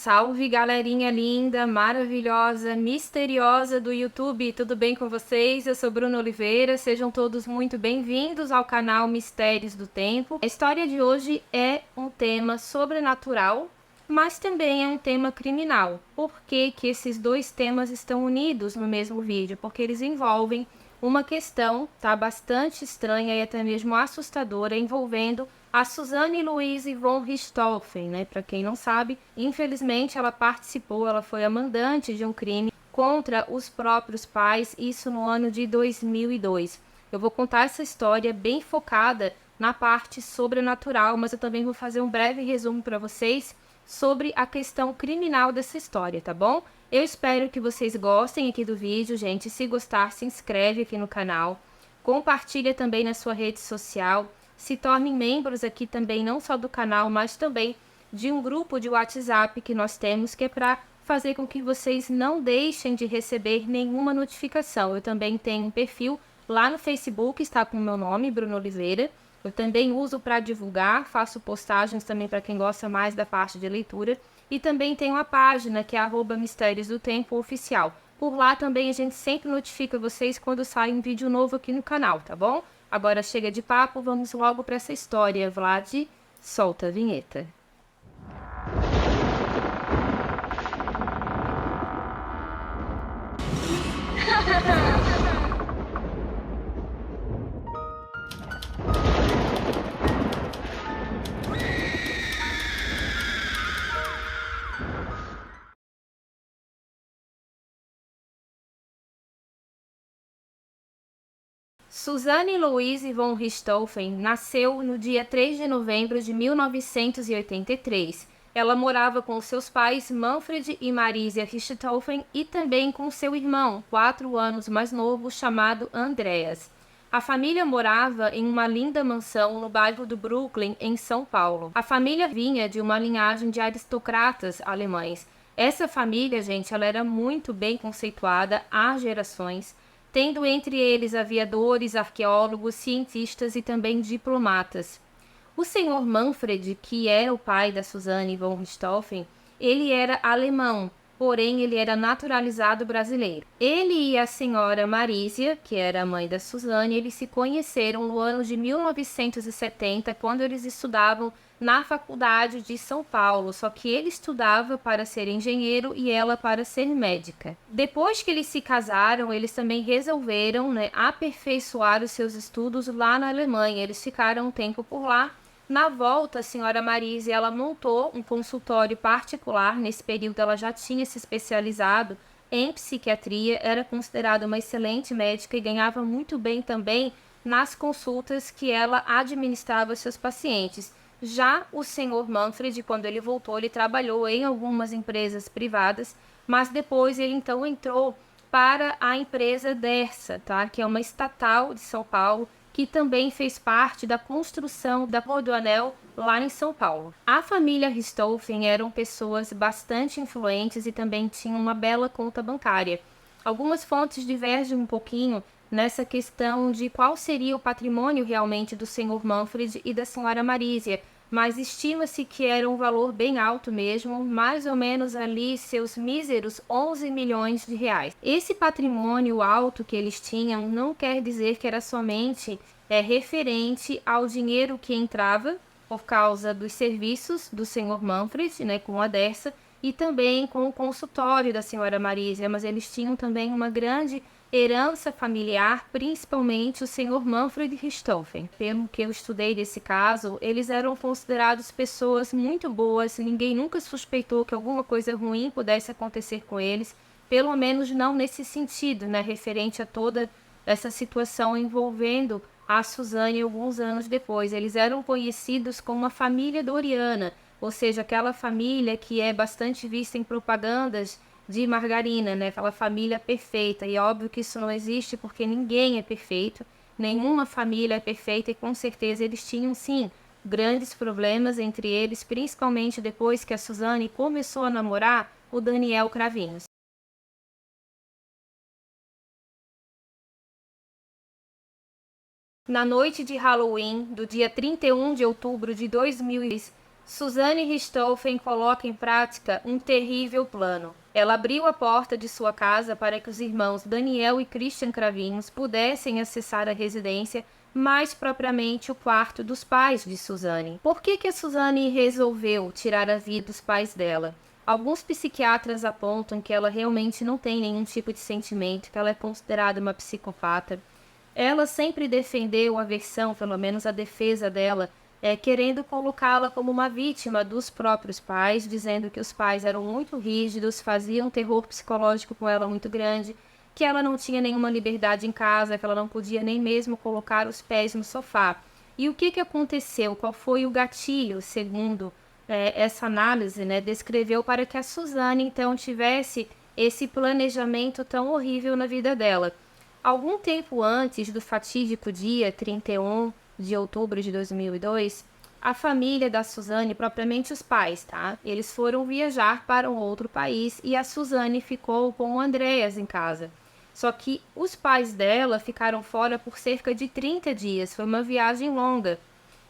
Salve, galerinha linda, maravilhosa, misteriosa do YouTube, tudo bem com vocês? Eu sou Bruna Oliveira, sejam todos muito bem-vindos ao canal Mistérios do Tempo. A história de hoje é um tema sobrenatural, mas também é um tema criminal. Por que que esses dois temas estão unidos no mesmo vídeo? Porque eles envolvem uma questão, tá, bastante estranha e até mesmo assustadora, envolvendo a Suzanne Louise von Richthofen, né? Para quem não sabe, infelizmente ela foi a mandante de um crime contra os próprios pais, isso no ano de 2002. Eu vou contar essa história bem focada na parte sobrenatural, mas eu também vou fazer um breve resumo para vocês sobre a questão criminal dessa história, tá bom? Eu espero que vocês gostem aqui do vídeo, gente. Se gostar, se inscreve aqui no canal, compartilha também na sua rede social, se tornem membros aqui também, não só do canal, mas também de um grupo de WhatsApp que nós temos, que é para fazer com que vocês não deixem de receber nenhuma notificação. Eu também tenho um perfil lá no Facebook, está com o meu nome, Bruna Oliveira. Eu também uso para divulgar, faço postagens também para quem gosta mais da parte de leitura. E também tem uma página que é @Mistérios do Tempo Oficial. Por lá também a gente sempre notifica vocês quando sai um vídeo novo aqui no canal, tá bom? Agora chega de papo, vamos logo para essa história. Vlad, solta a vinheta. Suzanne Louise von Richthofen nasceu no dia 3 de novembro de 1983. Ela morava com seus pais Manfred e Marisia Richthofen e também com seu irmão, 4 anos mais novo, chamado Andreas. A família morava em uma linda mansão no bairro do Brooklyn, em São Paulo. A família vinha de uma linhagem de aristocratas alemães. Essa família, gente, ela era muito bem conceituada há gerações, tendo entre eles aviadores, arqueólogos, cientistas e também diplomatas. O senhor Manfred, que era o pai da Suzanne von Richthofen, ele era alemão, porém ele era naturalizado brasileiro. Ele e a senhora Marisia, que era a mãe da Suzanne, eles se conheceram no ano de 1970, quando eles estudavam na faculdade de São Paulo, só que ele estudava para ser engenheiro e ela para ser médica. Depois que eles se casaram, eles também resolveram, aperfeiçoar os seus estudos lá na Alemanha. Eles ficaram um tempo por lá. Na volta, a senhora Marisa, ela montou um consultório particular. Nesse período ela já tinha se especializado em psiquiatria, era considerada uma excelente médica e ganhava muito bem também nas consultas que ela administrava aos seus pacientes. Já o senhor Manfred, quando ele voltou, ele trabalhou em algumas empresas privadas, mas depois ele então entrou para a empresa Dersa, tá? Que é uma estatal de São Paulo, que também fez parte da construção da Rua do Anel lá em São Paulo. A família Richthofen eram pessoas bastante influentes e também tinham uma bela conta bancária. Algumas fontes divergem um pouquinho nessa questão de qual seria o patrimônio realmente do senhor Manfred e da senhora Marisia, mas estima-se que era um valor bem alto mesmo, mais ou menos ali seus míseros 11 milhões de reais. Esse patrimônio alto que eles tinham não quer dizer que era somente referente ao dinheiro que entrava por causa dos serviços do senhor Manfred, com a Dersa, e também com o consultório da senhora Marisia, mas eles tinham também uma grande herança familiar, principalmente o senhor Manfred Richthofen. Pelo que eu estudei desse caso, eles eram considerados pessoas muito boas, ninguém nunca suspeitou que alguma coisa ruim pudesse acontecer com eles, pelo menos não nesse sentido, referente a toda essa situação envolvendo a Suzanne alguns anos depois. Eles eram conhecidos como a família Doriana, ou seja, aquela família que é bastante vista em propagandas de margarina, aquela família perfeita. E é óbvio que isso não existe porque ninguém é perfeito, nenhuma família é perfeita e com certeza eles tinham sim grandes problemas entre eles, principalmente depois que a Suzanne começou a namorar o Daniel Cravinhos. Na noite de Halloween, do dia 31 de outubro de 2000, Suzanne Richthofen coloca em prática um terrível plano. Ela abriu a porta de sua casa para que os irmãos Daniel e Christian Cravinhos pudessem acessar a residência, mais propriamente o quarto dos pais de Suzanne. Por que a Suzanne resolveu tirar a vida dos pais dela? Alguns psiquiatras apontam que ela realmente não tem nenhum tipo de sentimento, que ela é considerada uma psicopata. Ela sempre defendeu a versão, pelo menos a defesa dela, querendo colocá-la como uma vítima dos próprios pais, dizendo que os pais eram muito rígidos, faziam um terror psicológico com ela muito grande, que ela não tinha nenhuma liberdade em casa, que ela não podia nem mesmo colocar os pés no sofá. E o que aconteceu? Qual foi o gatilho, segundo essa análise, descreveu para que a Suzanne, então, tivesse esse planejamento tão horrível na vida dela. Algum tempo antes do fatídico dia 31 de outubro de 2002, a família da Suzanne, propriamente os pais, tá? Eles foram viajar para um outro país e a Suzanne ficou com o Andreas em casa. Só que os pais dela ficaram fora por cerca de 30 dias, foi uma viagem longa.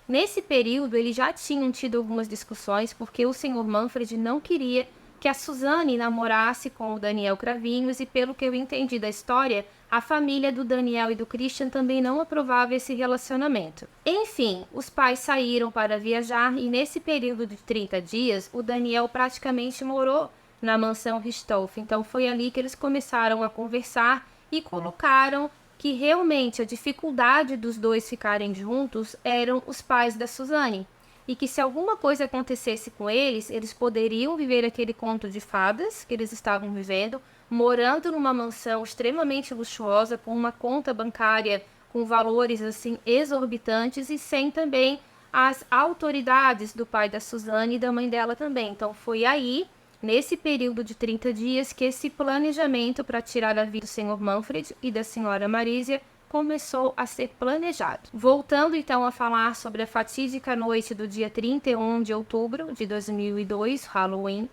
Nesse período, eles já tinham tido algumas discussões porque o Sr. Manfred não queria que a Suzanne namorasse com o Daniel Cravinhos e, pelo que eu entendi da história, a família do Daniel e do Christian também não aprovava esse relacionamento. Enfim, os pais saíram para viajar e nesse período de 30 dias, o Daniel praticamente morou na mansão Richthofen. Então foi ali que eles começaram a conversar e colocaram que realmente a dificuldade dos dois ficarem juntos eram os pais da Suzanne. E que se alguma coisa acontecesse com eles, eles poderiam viver aquele conto de fadas que eles estavam vivendo, morando numa mansão extremamente luxuosa, com uma conta bancária com valores assim exorbitantes e sem também as autoridades do pai da Suzanne e da mãe dela também. Então foi aí, nesse período de 30 dias, que esse planejamento para tirar a vida do Sr. Manfred e da Sra. Marísia começou a ser planejado. Voltando então a falar sobre a fatídica noite do dia 31 de outubro de 2002, Halloween,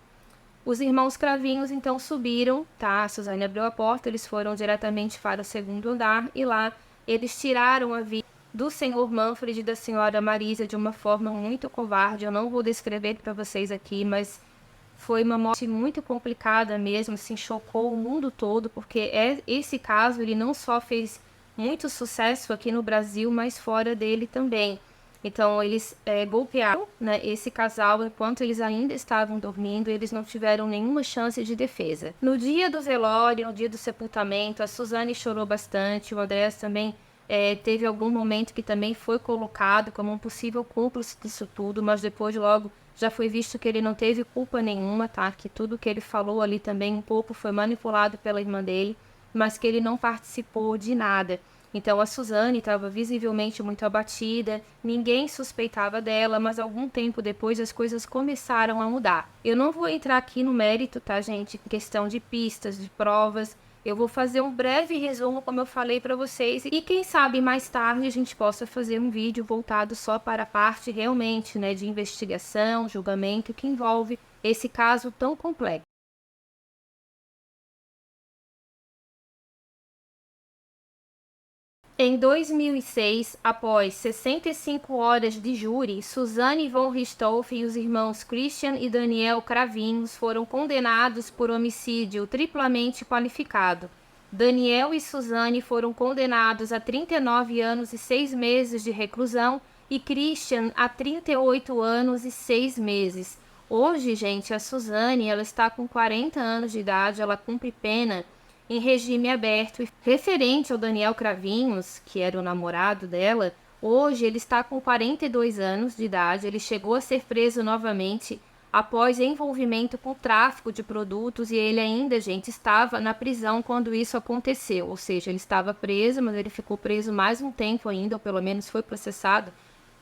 os irmãos Cravinhos então subiram, tá? A Suzanne abriu a porta, eles foram diretamente para o segundo andar e lá eles tiraram a vida do Sr. Manfred e da Sra. Marísia de uma forma muito covarde. Eu não vou descrever para vocês aqui, mas foi uma morte muito complicada mesmo, assim, chocou o mundo todo, porque esse caso ele não só fez muito sucesso aqui no Brasil, mas fora dele também. Então, eles golpearam, esse casal enquanto eles ainda estavam dormindo, eles não tiveram nenhuma chance de defesa. No dia do velório, no dia do sepultamento, a Suzanne chorou bastante, o Andreas também teve algum momento que também foi colocado como um possível cúmplice disso tudo, mas depois logo já foi visto que ele não teve culpa nenhuma, tá? Que tudo que ele falou ali também um pouco foi manipulado pela irmã dele, mas que ele não participou de nada. Então a Suzanne estava visivelmente muito abatida, ninguém suspeitava dela, mas algum tempo depois as coisas começaram a mudar. Eu não vou entrar aqui no mérito, tá, gente? Questão de pistas, de provas. Eu vou fazer um breve resumo, como eu falei para vocês, e quem sabe mais tarde a gente possa fazer um vídeo voltado só para a parte realmente, de investigação, julgamento, que envolve esse caso tão complexo. Em 2006, após 65 horas de júri, Suzanne von Richthofen e os irmãos Christian e Daniel Cravinhos foram condenados por homicídio triplamente qualificado. Daniel e Suzanne foram condenados a 39 anos e 6 meses de reclusão e Christian a 38 anos e 6 meses. Hoje, gente, a Suzanne ela está com 40 anos de idade, ela cumpre pena em regime aberto. Referente ao Daniel Cravinhos, que era o namorado dela, hoje ele está com 42 anos de idade, ele chegou a ser preso novamente após envolvimento com tráfico de produtos e ele ainda, gente, estava na prisão quando isso aconteceu, ou seja, ele estava preso, mas ele ficou preso mais um tempo ainda, ou pelo menos foi processado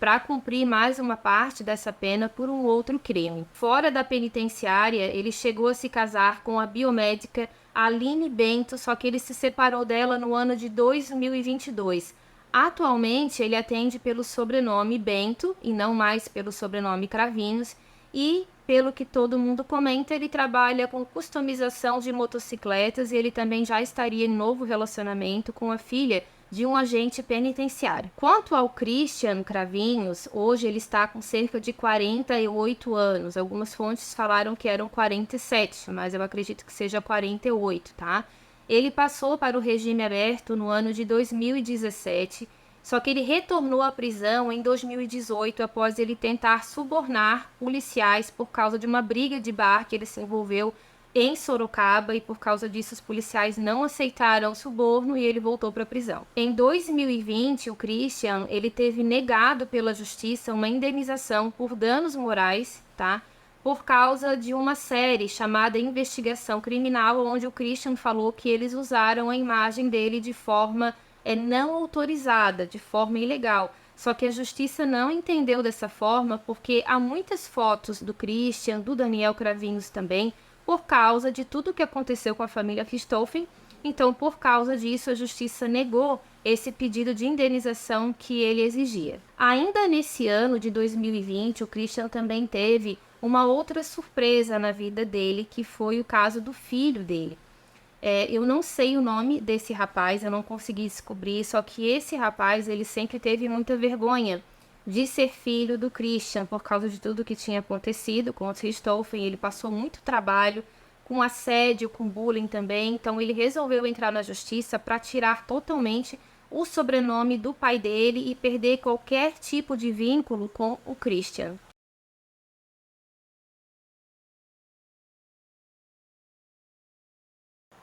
para cumprir mais uma parte dessa pena por um outro crime. Fora da penitenciária, ele chegou a se casar com a biomédica Aline Bento, só que ele se separou dela no ano de 2022. Atualmente, ele atende pelo sobrenome Bento e não mais pelo sobrenome Cravinhos e, pelo que todo mundo comenta, ele trabalha com customização de motocicletas e ele também já estaria em novo relacionamento com a filha de um agente penitenciário. Quanto ao Christian Cravinhos, hoje ele está com cerca de 48 anos. Algumas fontes falaram que eram 47, mas eu acredito que seja 48, tá? Ele passou para o regime aberto no ano de 2017, só que ele retornou à prisão em 2018 após ele tentar subornar policiais por causa de uma briga de bar que ele se envolveu em Sorocaba, e por causa disso os policiais não aceitaram o suborno e ele voltou para a prisão. Em 2020, o Christian, ele teve negado pela justiça uma indenização por danos morais, tá? Por causa de uma série chamada Investigação Criminal, onde o Christian falou que eles usaram a imagem dele de forma não autorizada, de forma ilegal. Só que a justiça não entendeu dessa forma porque há muitas fotos do Christian, do Daniel Cravinhos também, por causa de tudo que aconteceu com a família Richthofen. Então, por causa disso, a justiça negou esse pedido de indenização que ele exigia. Ainda nesse ano de 2020, o Christian também teve uma outra surpresa na vida dele, que foi o caso do filho dele. Eu não sei o nome desse rapaz, eu não consegui descobrir, só que esse rapaz, ele sempre teve muita vergonha de ser filho do Christian, por causa de tudo que tinha acontecido com os Richthofen. Ele passou muito trabalho com assédio, com bullying também, então ele resolveu entrar na justiça para tirar totalmente o sobrenome do pai dele e perder qualquer tipo de vínculo com o Christian.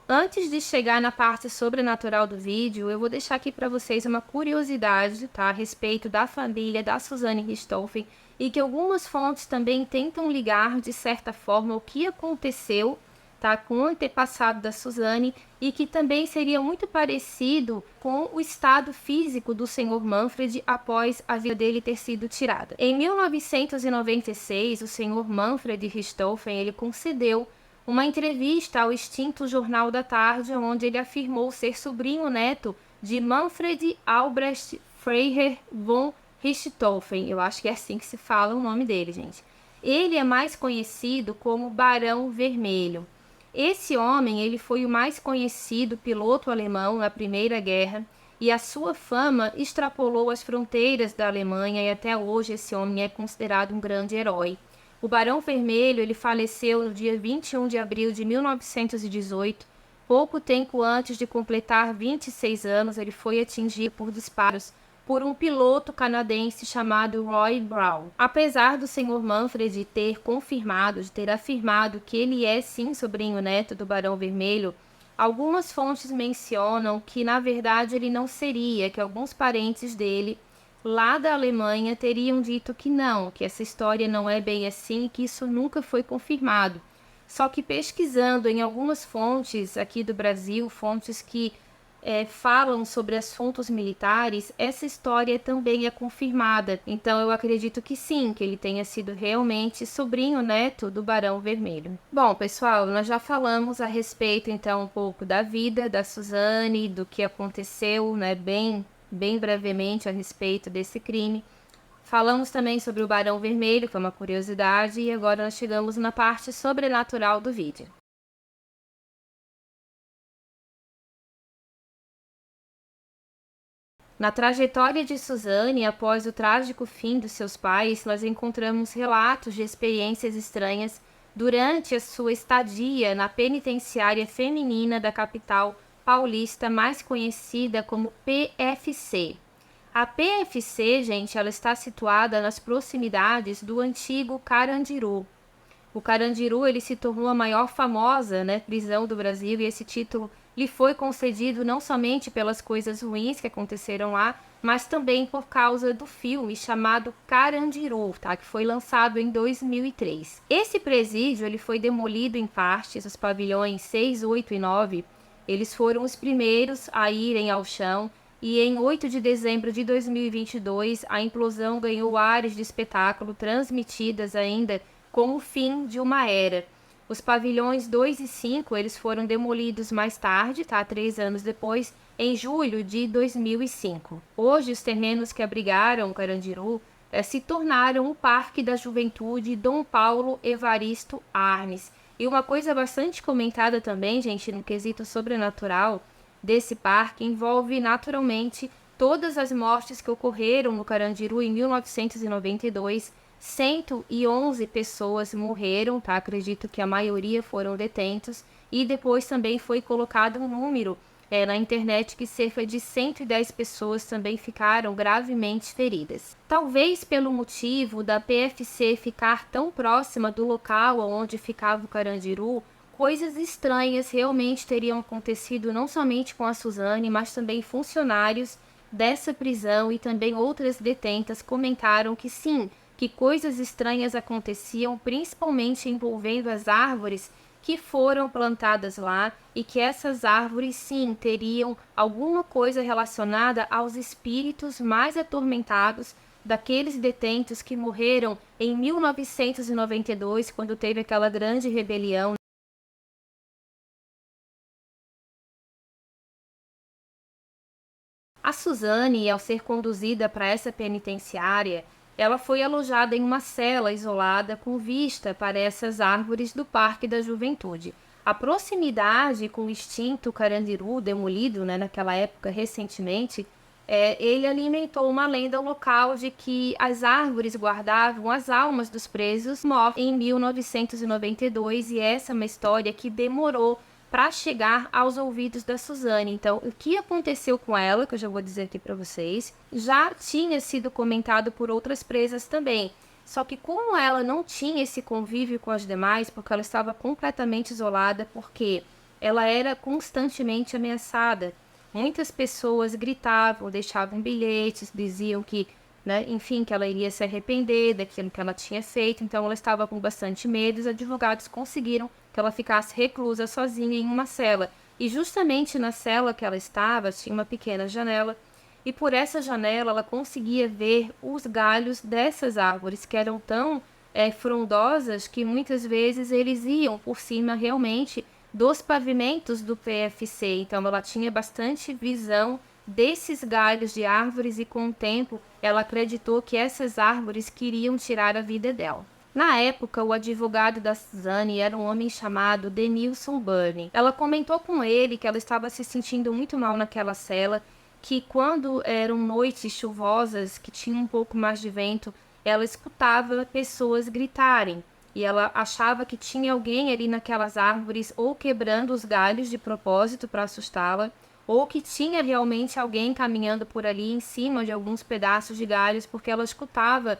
Antes de chegar na parte sobrenatural do vídeo, eu vou deixar aqui para vocês uma curiosidade, tá, a respeito da família da Suzane Richthofen, e que algumas fontes também tentam ligar, de certa forma, o que aconteceu, tá, com o antepassado da Suzane, e que também seria muito parecido com o estado físico do Sr. Manfred após a vida dele ter sido tirada. Em 1996, o Sr. Manfred Richthofen, ele concedeu uma entrevista ao extinto Jornal da Tarde, onde ele afirmou ser sobrinho-neto de Manfred Albrecht Freiherr von Richthofen. Eu acho que é assim que se fala o nome dele, gente. Ele é mais conhecido como Barão Vermelho. Esse homem, ele foi o mais conhecido piloto alemão na Primeira Guerra, e a sua fama extrapolou as fronteiras da Alemanha, e até hoje esse homem é considerado um grande herói. O Barão Vermelho, ele faleceu no dia 21 de abril de 1918, pouco tempo antes de completar 26 anos. Ele foi atingido por disparos por um piloto canadense chamado Roy Brown. Apesar do Sr. Manfred ter afirmado que ele é sim sobrinho-neto do Barão Vermelho, algumas fontes mencionam que na verdade ele não seria, que alguns parentes dele lá da Alemanha teriam dito que não, que essa história não é bem assim, que isso nunca foi confirmado. Só que pesquisando em algumas fontes aqui do Brasil, fontes que falam sobre assuntos militares, essa história também é confirmada. Então eu acredito que sim, que ele tenha sido realmente sobrinho-neto do Barão Vermelho. Bom, pessoal, nós já falamos a respeito então um pouco da vida da Suzane, do que aconteceu, né, bem brevemente a respeito desse crime. Falamos também sobre o Barão Vermelho, que é uma curiosidade, e agora nós chegamos na parte sobrenatural do vídeo. Na trajetória de Suzane, após o trágico fim dos seus pais, nós encontramos relatos de experiências estranhas durante a sua estadia na penitenciária feminina da capital paulista, mais conhecida como PFC. A PFC, gente, ela está situada nas proximidades do antigo Carandiru. O Carandiru, ele se tornou a maior famosa, né, prisão do Brasil, e esse título lhe foi concedido não somente pelas coisas ruins que aconteceram lá, mas também por causa do filme chamado Carandiru, tá, que foi lançado em 2003. Esse presídio, ele foi demolido em partes. Os pavilhões 6, 8 e 9, eles foram os primeiros a irem ao chão, e em 8 de dezembro de 2022, a implosão ganhou ares de espetáculo, transmitidas ainda com o fim de uma era. Os pavilhões 2 e 5, eles foram demolidos mais tarde, tá? 3 anos depois, em julho de 2005. Hoje, os terrenos que abrigaram o Carandiru se tornaram o Parque da Juventude Dom Paulo Evaristo Arnes. E uma coisa bastante comentada também, gente, no quesito sobrenatural, desse parque envolve naturalmente todas as mortes que ocorreram no Carandiru em 1992. 111 pessoas morreram, tá? Acredito que a maioria foram detentos. E depois também foi colocado um número na internet que cerca de 110 pessoas também ficaram gravemente feridas. Talvez pelo motivo da PFC ficar tão próxima do local onde ficava o Carandiru, coisas estranhas realmente teriam acontecido não somente com a Suzane, mas também funcionários dessa prisão e também outras detentas comentaram que sim, que coisas estranhas aconteciam, principalmente envolvendo as árvores que foram plantadas lá e que essas árvores sim teriam alguma coisa relacionada aos espíritos mais atormentados daqueles detentos que morreram em 1992, quando teve aquela grande rebelião. A Suzane, ao ser conduzida para essa penitenciária, ela foi alojada em uma cela isolada com vista para essas árvores do Parque da Juventude. A proximidade com o extinto Carandiru, demolido naquela época recentemente, ele alimentou uma lenda local de que as árvores guardavam as almas dos presos mortos em 1992, e essa é uma história que demorou para chegar aos ouvidos da Suzane. Então, o que aconteceu com ela, que eu já vou dizer aqui para vocês, já tinha sido comentado por outras presas também. Só que como ela não tinha esse convívio com as demais, porque ela estava completamente isolada, porque ela era constantemente ameaçada. Muitas pessoas gritavam, deixavam bilhetes, diziam que, enfim, que ela iria se arrepender daquilo que ela tinha feito. Então, ela estava com bastante medo. Os advogados conseguiram que ela ficasse reclusa sozinha em uma cela. E justamente na cela que ela estava, tinha uma pequena janela, e por essa janela ela conseguia ver os galhos dessas árvores, que eram tão frondosas que muitas vezes eles iam por cima realmente dos pavimentos do PFC. Então ela tinha bastante visão desses galhos de árvores e com o tempo ela acreditou que essas árvores queriam tirar a vida dela. Na época, o advogado da Suzane era um homem chamado Denilson Burney. Ela comentou com ele que ela estava se sentindo muito mal naquela cela, que quando eram noites chuvosas, que tinha um pouco mais de vento, ela escutava pessoas gritarem. E ela achava que tinha alguém ali naquelas árvores ou quebrando os galhos de propósito para assustá-la, ou que tinha realmente alguém caminhando por ali em cima de alguns pedaços de galhos, porque ela escutava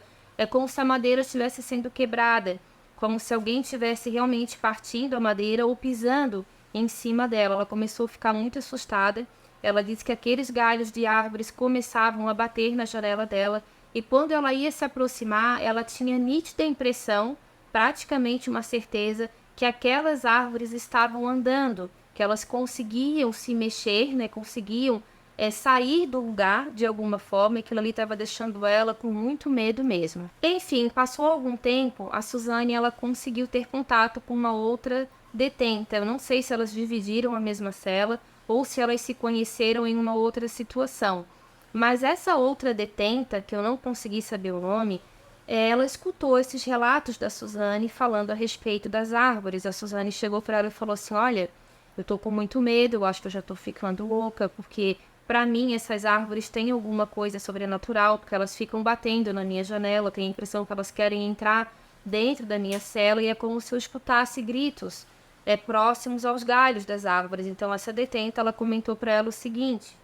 como se a madeira estivesse sendo quebrada, como se alguém estivesse realmente partindo a madeira ou pisando em cima dela. Ela começou a ficar muito assustada. Ela disse que aqueles galhos de árvores começavam a bater na janela dela, e quando ela ia se aproximar, ela tinha nítida impressão, praticamente uma certeza, que aquelas árvores estavam andando, que elas conseguiam se mexer, conseguiam sair do lugar de alguma forma, e aquilo ali estava deixando ela com muito medo mesmo. Enfim, passou algum tempo, a Suzane ela conseguiu ter contato com uma outra detenta. Eu não sei se elas dividiram a mesma cela ou se elas se conheceram em uma outra situação. Mas essa outra detenta, que eu não consegui saber o nome, ela escutou esses relatos da Suzane falando a respeito das árvores. A Suzane chegou para ela e falou assim: olha, eu tô com muito medo, eu acho que eu já tô ficando louca, porque para mim essas árvores têm alguma coisa sobrenatural, porque elas ficam batendo na minha janela, eu tenho a impressão que elas querem entrar dentro da minha cela, e é como se eu escutasse gritos próximos aos galhos das árvores. Então essa detenta, ela comentou para ela o seguinte: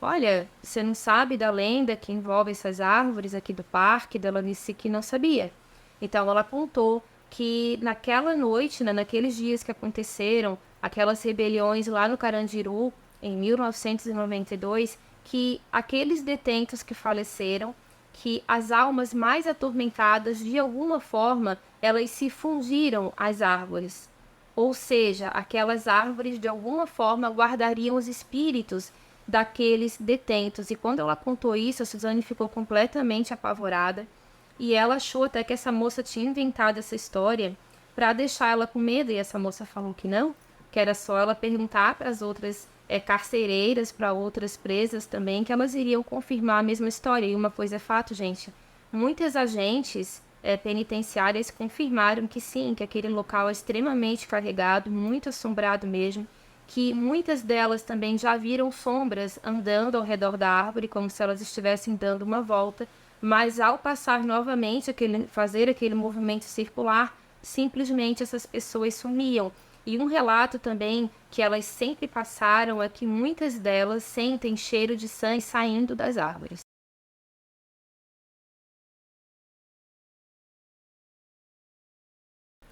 olha, você não sabe da lenda que envolve essas árvores aqui do parque? Ela disse que não sabia. Então ela contou que naquela noite, naqueles dias que aconteceram aquelas rebeliões lá no Carandiru, em 1992, que aqueles detentos que faleceram, que as almas mais atormentadas, de alguma forma, elas se fundiram às árvores. Ou seja, aquelas árvores, de alguma forma, guardariam os espíritos daqueles detentos. E quando ela contou isso, a Suzane ficou completamente apavorada. E ela achou até que essa moça tinha inventado essa história para deixar ela com medo. E essa moça falou que não, que era só ela perguntar para as outras carcereiras, para outras presas também, que elas iriam confirmar a mesma história. E uma coisa é fato, gente: muitas agentes penitenciárias confirmaram que sim, que aquele local é extremamente carregado, muito assombrado mesmo, que muitas delas também já viram sombras andando ao redor da árvore, como se elas estivessem dando uma volta, mas ao passar novamente, fazer aquele movimento circular, simplesmente essas pessoas sumiam. E um relato também que elas sempre passaram é que muitas delas sentem cheiro de sangue saindo das árvores.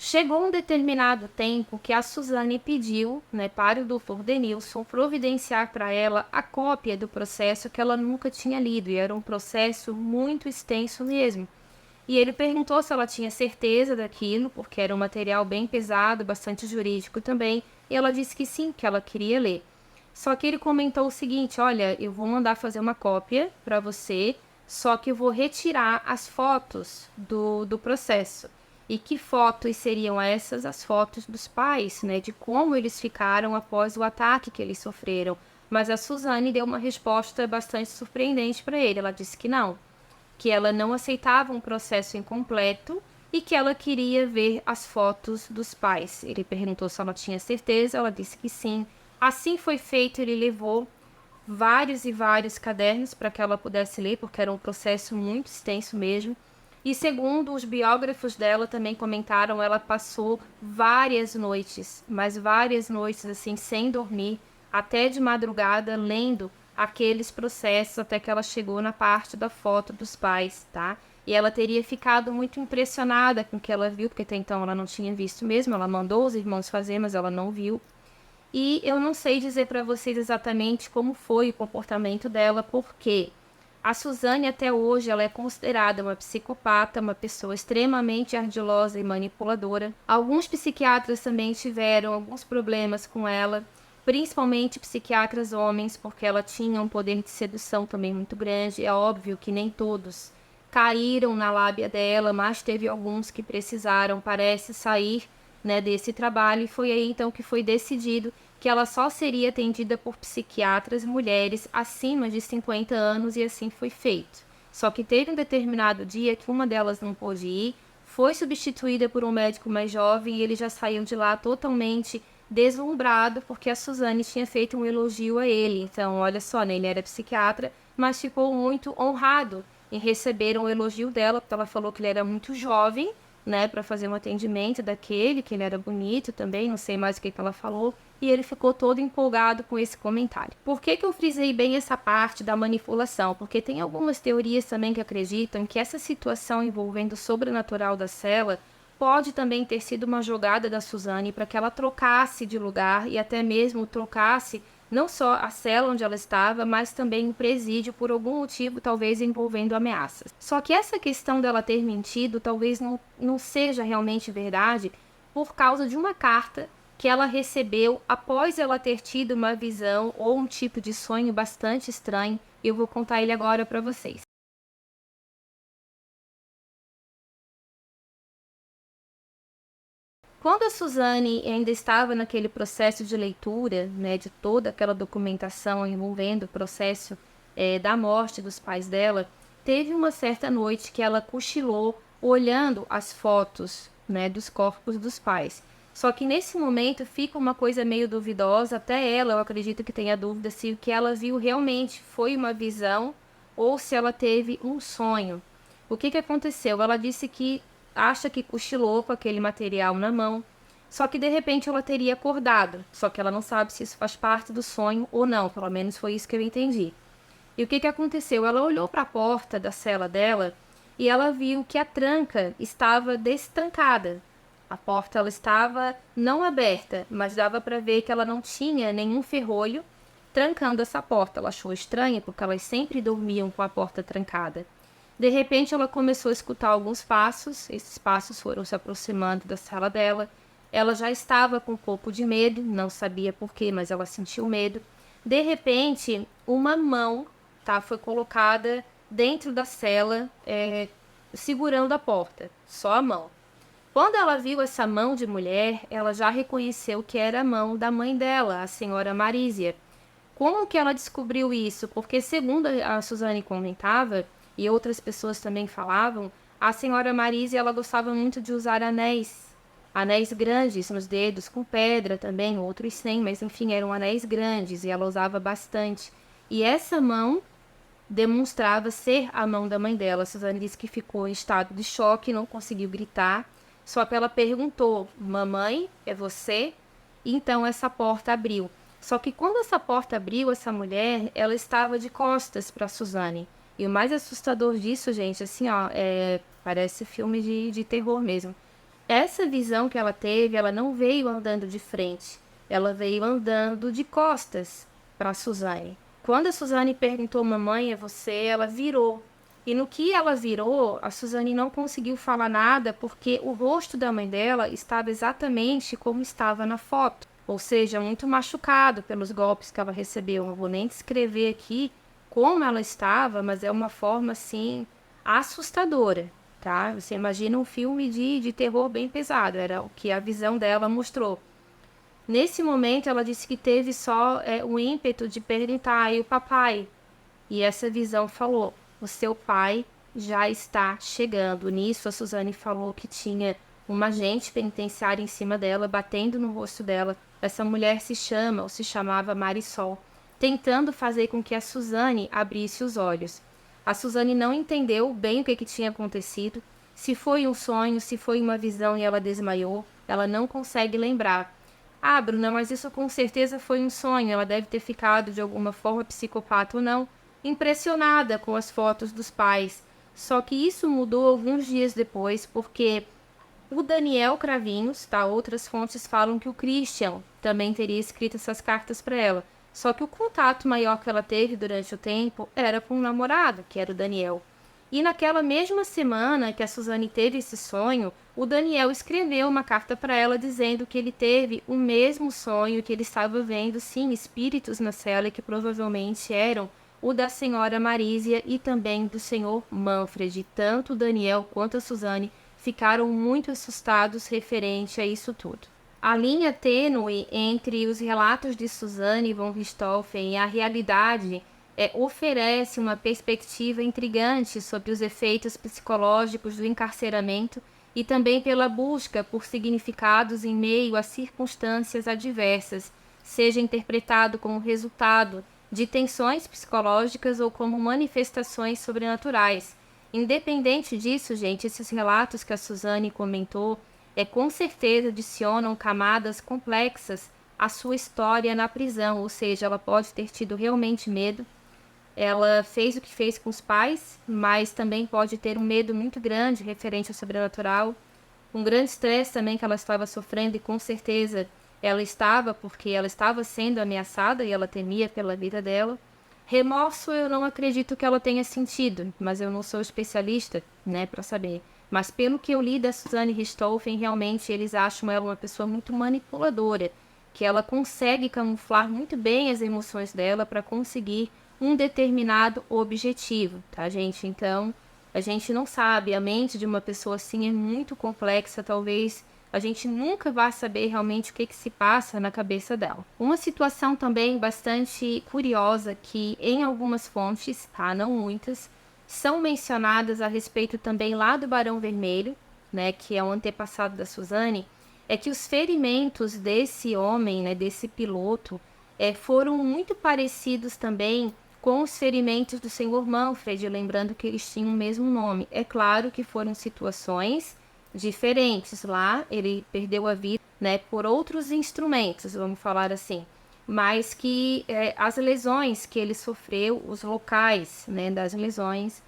Chegou um determinado tempo que a Suzane pediu, né, para o Dr. Denilson providenciar para ela a cópia do processo que ela nunca tinha lido, e era um processo muito extenso mesmo. E ele perguntou se ela tinha certeza daquilo, porque era um material bem pesado, bastante jurídico também, e ela disse que sim, que ela queria ler. Só que ele comentou o seguinte: olha, eu vou mandar fazer uma cópia para você, só que eu vou retirar as fotos do processo. E que fotos seriam essas? As fotos dos pais, né? De como eles ficaram após o ataque que eles sofreram. Mas a Suzane deu uma resposta bastante surpreendente para ele. Ela disse que ela não aceitava um processo incompleto e que ela queria ver as fotos dos pais. Ele perguntou se ela tinha certeza, ela disse que sim. Assim foi feito, ele levou vários e vários cadernos para que ela pudesse ler, porque era um processo muito extenso mesmo. E segundo os biógrafos dela também comentaram, ela passou várias noites, mas várias noites assim, sem dormir, até de madrugada, lendo aqueles processos até que ela chegou na parte da foto dos pais, tá? E ela teria ficado muito impressionada com o que ela viu, porque até então ela não tinha visto mesmo, ela mandou os irmãos fazer, mas ela não viu. E eu não sei dizer para vocês exatamente como foi o comportamento dela, porque a Suzane até hoje ela é considerada uma psicopata, uma pessoa extremamente ardilosa e manipuladora. Alguns psiquiatras também tiveram alguns problemas com ela, principalmente psiquiatras homens, porque ela tinha um poder de sedução também muito grande. É óbvio que nem todos caíram na lábia dela, mas teve alguns que precisaram, parece, sair, né, desse trabalho, e foi aí então que foi decidido que ela só seria atendida por psiquiatras mulheres acima de 50 anos, e assim foi feito. Só que teve um determinado dia que uma delas não pôde ir, foi substituída por um médico mais jovem, e ele já saiu de lá totalmente deslumbrado, porque a Suzane tinha feito um elogio a ele. Então, olha só, né, ele era psiquiatra, mas ficou muito honrado em receber um elogio dela, porque ela falou que ele era muito jovem, né, para fazer um atendimento daquele, que ele era bonito também, não sei mais o que ela falou, e ele ficou todo empolgado com esse comentário. Por que eu frisei bem essa parte da manipulação? Porque tem algumas teorias também que acreditam que essa situação envolvendo o sobrenatural da cela pode também ter sido uma jogada da Suzane para que ela trocasse de lugar, e até mesmo trocasse não só a cela onde ela estava, mas também o presídio, por algum motivo, talvez envolvendo ameaças. Só que essa questão dela ter mentido talvez não seja realmente verdade, por causa de uma carta que ela recebeu após ela ter tido uma visão ou um tipo de sonho bastante estranho. Eu vou contar ele agora para vocês. Quando a Suzane ainda estava naquele processo de leitura, né, de toda aquela documentação envolvendo o processo da morte dos pais dela, teve uma certa noite que ela cochilou olhando as fotos, né, dos corpos dos pais. Só que nesse momento fica uma coisa meio duvidosa, até ela, eu acredito que tenha dúvida se o que ela viu realmente foi uma visão ou se ela teve um sonho. O que aconteceu? Ela disse que acha que cochilou com aquele material na mão, só que de repente ela teria acordado, só que ela não sabe se isso faz parte do sonho ou não, pelo menos foi isso que eu entendi. E o que aconteceu? Ela olhou para a porta da cela dela e ela viu que a tranca estava destrancada. A porta ela estava não aberta, mas dava para ver que ela não tinha nenhum ferrolho trancando essa porta. Ela achou estranha porque elas sempre dormiam com a porta trancada. De repente ela começou a escutar alguns passos, esses passos foram se aproximando da sala dela. Ela já estava com um pouco de medo, não sabia por quê, mas ela sentiu medo. De repente, uma mão, tá, foi colocada dentro da cela, segurando a porta, só a mão. Quando ela viu essa mão de mulher, ela já reconheceu que era a mão da mãe dela, a senhora Marísia. Como que ela descobriu isso? Porque, segundo a Suzane comentava, e outras pessoas também falavam, a senhora Marise ela gostava muito de usar anéis. anéis grandes nos dedos, com pedra também, outros sem, mas enfim, eram anéis grandes e ela usava bastante. E essa mão demonstrava ser a mão da mãe dela. Suzane disse que ficou em estado de choque, não conseguiu gritar, só que ela perguntou: mamãe, é você? E então essa porta abriu. Só que quando essa porta abriu, essa mulher, ela estava de costas para Suzane. E o mais assustador disso, gente, assim, ó, parece filme de terror mesmo. Essa visão que ela teve, ela não veio andando de frente, ela veio andando de costas para Suzane. Quando a Suzane perguntou: mamãe, é você? Ela virou. E no que ela virou, a Suzane não conseguiu falar nada porque o rosto da mãe dela estava exatamente como estava na foto. Ou seja, muito machucado pelos golpes que ela recebeu. Não vou nem descrever aqui como ela estava, mas é uma forma, assim, assustadora, tá? Você imagina um filme de terror bem pesado, era o que a visão dela mostrou. Nesse momento, ela disse que teve só o ímpeto de perguntar: e o papai? E essa visão falou: o seu pai já está chegando. Nisso, a Suzane falou que tinha uma agente penitenciária em cima dela, batendo no rosto dela. Essa mulher se chamava Marisol, tentando fazer com que a Suzane abrisse os olhos. A Suzane não entendeu bem o que tinha acontecido, se foi um sonho, se foi uma visão e ela desmaiou, ela não consegue lembrar. Ah, Bruna, mas isso com certeza foi um sonho, ela deve ter ficado de alguma forma psicopata ou não, impressionada com as fotos dos pais. Só que isso mudou alguns dias depois, porque o Daniel Cravinhos, tá? Outras fontes falam que o Christian também teria escrito essas cartas para ela. Só que o contato maior que ela teve durante o tempo era com o namorado, que era o Daniel. E naquela mesma semana que a Suzane teve esse sonho, o Daniel escreveu uma carta para ela dizendo que ele teve o mesmo sonho, que ele estava vendo, sim, espíritos na cela, que provavelmente eram o da senhora Marísia e também do senhor Manfred. Tanto o Daniel quanto a Suzane ficaram muito assustados referente a isso tudo. A linha tênue entre os relatos de Suzane von Richthofen e a realidade oferece uma perspectiva intrigante sobre os efeitos psicológicos do encarceramento e também pela busca por significados em meio a circunstâncias adversas, seja interpretado como resultado de tensões psicológicas ou como manifestações sobrenaturais. Independente disso, gente, esses relatos que a Suzane comentou com certeza adicionam camadas complexas à sua história na prisão, ou seja, ela pode ter tido realmente medo. Ela fez o que fez com os pais, mas também pode ter um medo muito grande referente ao sobrenatural. Um grande estresse também que ela estava sofrendo e com certeza ela estava, porque ela estava sendo ameaçada e ela temia pela vida dela. Remorso eu não acredito que ela tenha sentido, mas eu não sou especialista, né, para saber. Mas pelo que eu li da Suzane Richthofen, realmente eles acham ela uma pessoa muito manipuladora, que ela consegue camuflar muito bem as emoções dela para conseguir um determinado objetivo, tá, gente? Então, a gente não sabe, a mente de uma pessoa assim é muito complexa, talvez a gente nunca vai saber realmente o que se passa na cabeça dela. Uma situação também bastante curiosa que em algumas fontes, tá, não muitas, são mencionadas a respeito também lá do Barão Vermelho, né, que é o antepassado da Suzane, é que os ferimentos desse homem, né, desse piloto, foram muito parecidos também com os ferimentos do senhor Manfred, lembrando que eles tinham o mesmo nome. É claro que foram situações diferentes. Lá ele perdeu a vida, né, por outros instrumentos, vamos falar assim, mas que as lesões que ele sofreu, os locais, né, das lesões,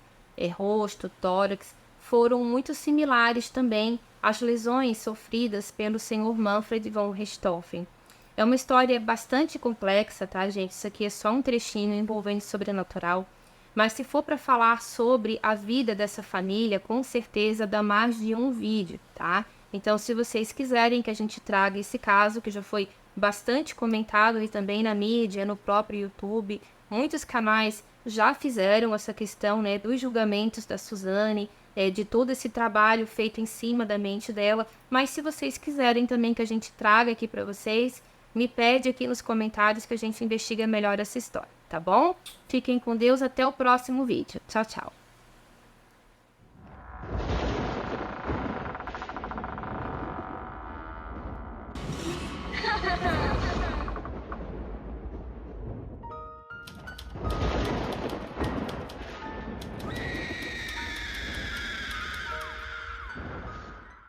rosto, tórax, foram muito similares também às lesões sofridas pelo senhor Manfred von Richthofen. É uma história bastante complexa, tá, gente? Isso aqui é só um trechinho envolvendo sobrenatural. Mas se for para falar sobre a vida dessa família, com certeza dá mais de um vídeo, tá? Então, se vocês quiserem que a gente traga esse caso, que já foi bastante comentado e também na mídia, no próprio YouTube, muitos canais já fizeram essa questão, né, dos julgamentos da Suzane, de todo esse trabalho feito em cima da mente dela. Mas se vocês quiserem também que a gente traga aqui para vocês, me pede aqui nos comentários que a gente investiga melhor essa história, tá bom? Fiquem com Deus, até o próximo vídeo. Tchau, tchau.